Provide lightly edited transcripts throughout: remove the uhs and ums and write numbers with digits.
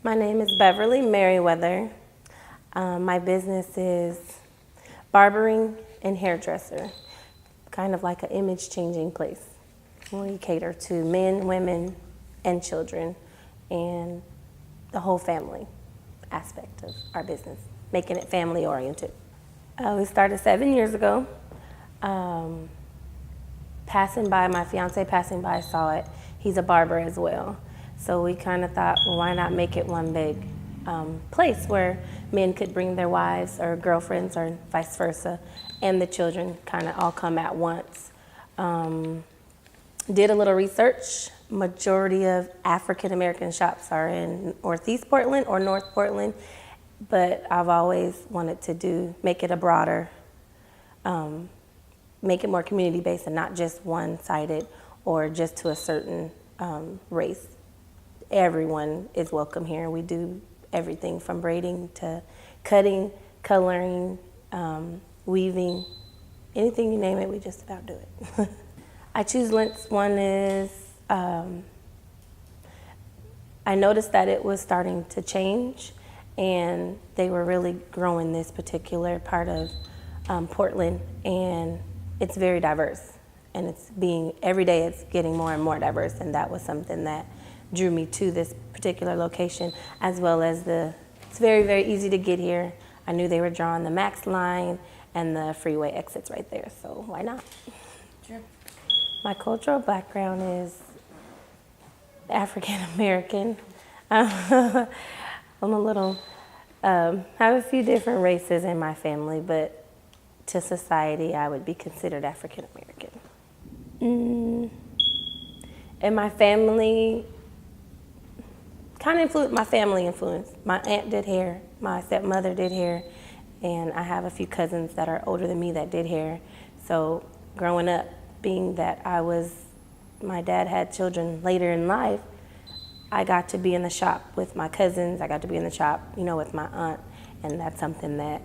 My name is Beverly Merriweather. My business is barbering and hairdresser, kind of like an image-changing place. We cater to men, women, and children, and the whole family aspect of our business, making it family-oriented. We started 7 years ago. My fiance passing by saw it. He's a barber as well. So we kind of thought, well, why not make it one big place where men could bring their wives or girlfriends or vice versa, and the children kind of all come at once. Did a little research. Majority of African American shops are in Northeast Portland or North Portland, but I've always wanted to make it a broader, make it more community-based and not just one-sided or just to a certain race. Everyone is welcome here. We do everything from braiding to cutting, coloring, weaving, anything you name it, we just about do it. I choose Lents. One is, I noticed that it was starting to change and they were really growing this particular part of Portland, and it's very diverse, and every day it's getting more and more diverse, and that was something that drew me to this particular location, as well as it's very, very easy to get here. I knew they were drawing the Max line and the freeway exits right there, so why not? Sure. My cultural background is African American. I'm have a few different races in my family, but to society, I would be considered African American. And my family my family influence. My aunt did hair, my stepmother did hair, and I have a few cousins that are older than me that did hair. So growing up, being that my dad had children later in life, I got to be in the shop with my cousins. I got to be in the shop, with my aunt, and that's something that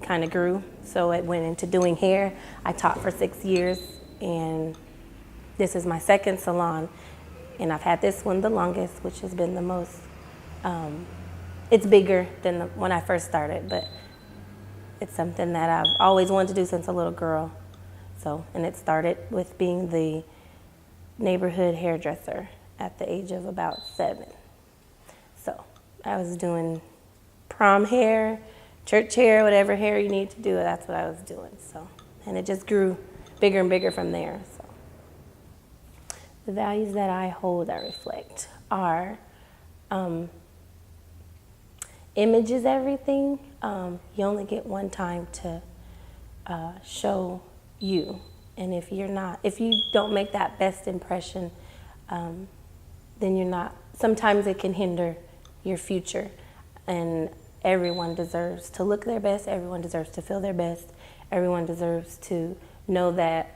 kind of grew. So it went into doing hair. I taught for 6 years, and this is my second salon, and I've had this one the longest, which has been the most, it's bigger than when I first started, but it's something that I've always wanted to do since a little girl. And it started with being the neighborhood hairdresser at the age of about 7. So I was doing prom hair, church hair, whatever hair you need to do, that's what I was doing. And it just grew bigger and bigger from there. So the values that I hold that reflect are image is everything. You only get one time to show you, and if you don't make that best impression, then sometimes it can hinder your future. And everyone deserves to look their best, everyone deserves to feel their best, everyone deserves to know that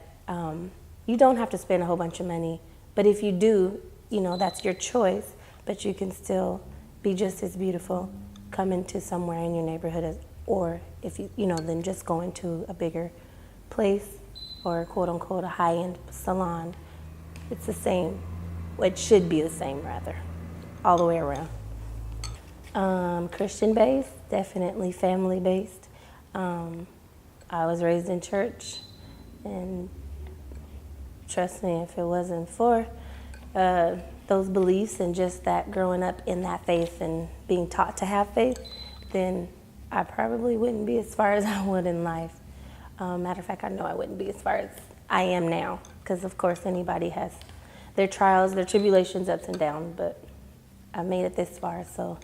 you don't have to spend a whole bunch of money, but if you do, that's your choice, but you can still be just as beautiful coming to somewhere in your neighborhood or if then just going to a bigger place or quote unquote a high-end salon. It's the same. It should be the same rather, all the way around. Christian-based, definitely family-based. I was raised in church, and trust me, if it wasn't for those beliefs and just that growing up in that faith and being taught to have faith, then I probably wouldn't be as far as I would in life. Matter of fact, I know I wouldn't be as far as I am now, because of course anybody has their trials, their tribulations, ups and downs, but I made it this far, so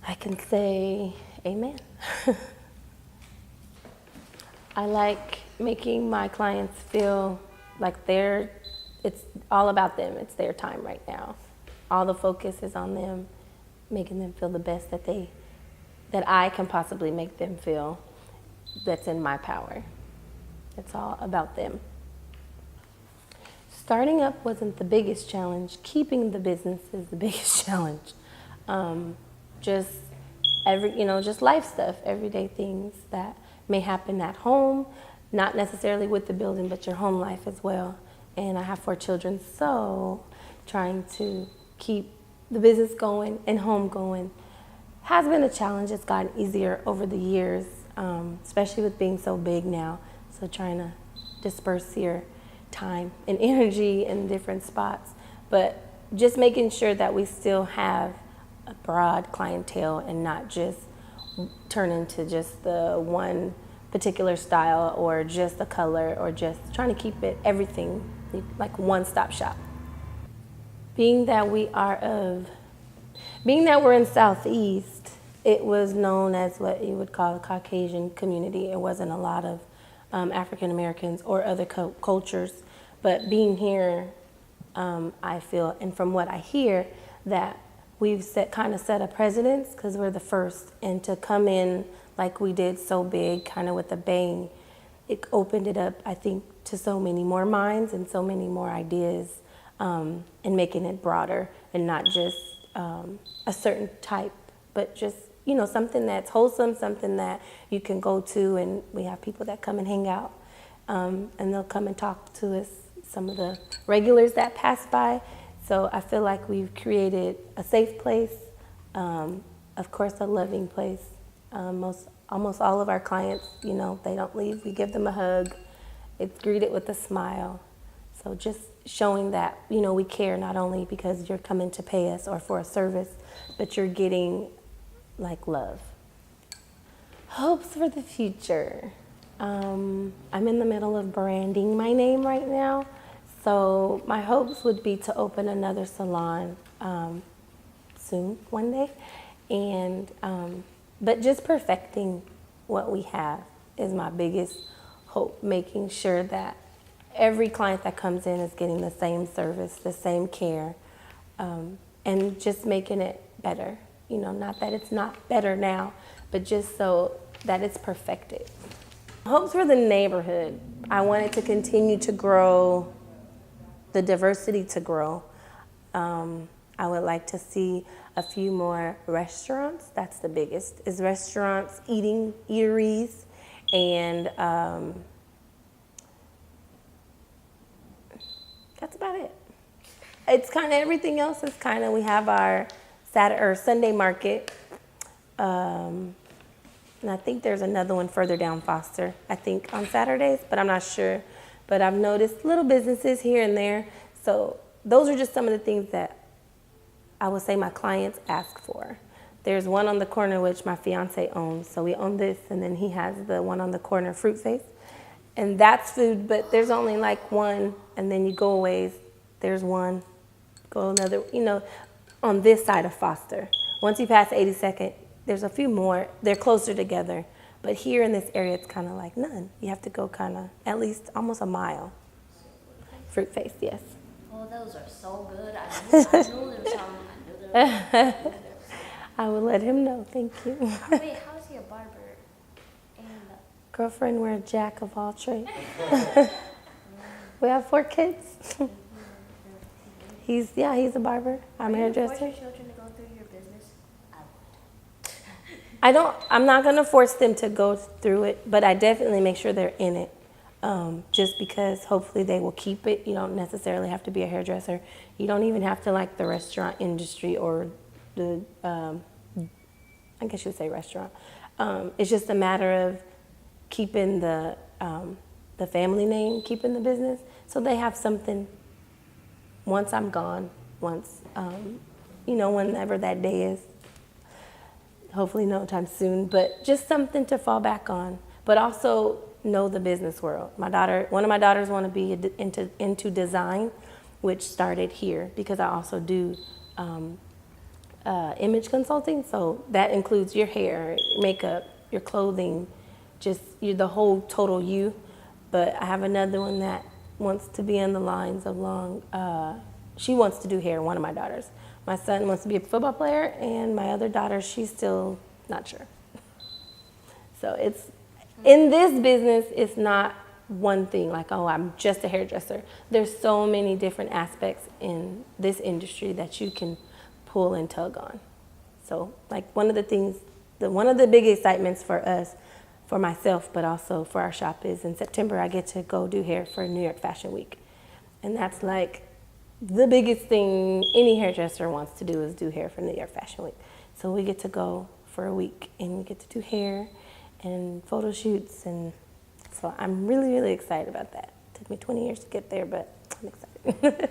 I can say amen. I like making my clients feel like it's all about them. It's their time right now. All the focus is on them, making them feel the best that I can possibly make them feel that's in my power. It's all about them. Starting up wasn't the biggest challenge. Keeping the business is the biggest challenge. Just life stuff, everyday things that may happen at home, not necessarily with the building, but your home life as well. And I have 4 children, so trying to keep the business going and home going has been a challenge. It's gotten easier over the years, especially with being so big now. So trying to disperse your time and energy in different spots, but just making sure that we still have a broad clientele and not just turn into just the one particular style or just a color, or just trying to keep it everything like one-stop shop. Being that we're in Southeast, it was known as what you would call a Caucasian community. It wasn't a lot of African Americans or other cultures, but being here, I feel, and from what I hear, that we've kind of set a precedence because we're the first, and to come in like we did so big, kind of with a bang, it opened it up, I think, to so many more minds and so many more ideas, and making it broader and not just a certain type, but just, something that's wholesome, something that you can go to, and we have people that come and hang out, and they'll come and talk to us, some of the regulars that pass by. So I feel like we've created a safe place, of course, a loving place. Almost all of our clients, they don't leave. We give them a hug. It's greeted with a smile. So just showing that, we care, not only because you're coming to pay us or for a service, but you're getting like love. Hopes for the future. I'm in the middle of branding my name right now. So my hopes would be to open another salon soon, one day. And but just perfecting what we have is my biggest hope, making sure that every client that comes in is getting the same service, the same care, and just making it better. Not that it's not better now, but just so that it's perfected. Hopes for the neighborhood. I want it to continue to grow, the diversity to grow. I would like to see a few more restaurants. That's the biggest, is restaurants, eateries, and that's about it. It's kind of, everything else is kind of, we have our Saturday or Sunday market, and I think there's another one further down Foster, I think on Saturdays, but I'm not sure. But I've noticed little businesses here and there. So those are just some of the things that I would say my clients ask for. There's one on the corner which my fiance owns. So we own this, and then he has the one on the corner, Fruit Face. And that's food, but there's only like one, and then you go a ways, there's one, go another, on this side of Foster. Once you pass 82nd, there's a few more. They're closer together. But here in this area, it's kind of like none. You have to go kind of at least almost a mile. Fruit Face, yes. Oh, those are so good. I knew there was some. I will let him know. Thank you. Wait, how is he a barber? And Girlfriend, we're a jack of all trades. We have 4 kids. He's a barber. I'm a hairdresser. Force your children to go through your business? I'm not going to force them to go through it, but I definitely make sure they're in it. Just because hopefully they will keep it. You don't necessarily have to be a hairdresser. You don't even have to like the restaurant industry or the, I guess you would say restaurant. It's just a matter of keeping the family name, keeping the business. So they have something once I'm gone, whenever that day is. Hopefully no time soon, but just something to fall back on. But also know the business world. One of my daughters want to be into design, which started here because I also do image consulting. So that includes your hair, makeup, your clothing, just the whole total you. But I have another one that wants to be in the lines of she wants to do hair, one of my daughters. My son wants to be a football player, and my other daughter, she's still not sure. So it's, in this business, it's not one thing, like, oh, I'm just a hairdresser. There's so many different aspects in this industry that you can pull and tug on. So, like, one of the big excitements for us, for myself, but also for our shop is in September, I get to go do hair for New York Fashion Week. And that's like the biggest thing any hairdresser wants to do is do hair for New York Fashion Week. So we get to go for a week and we get to do hair and photo shoots, and so I'm really, really excited about that. It took me 20 years to get there, but I'm excited.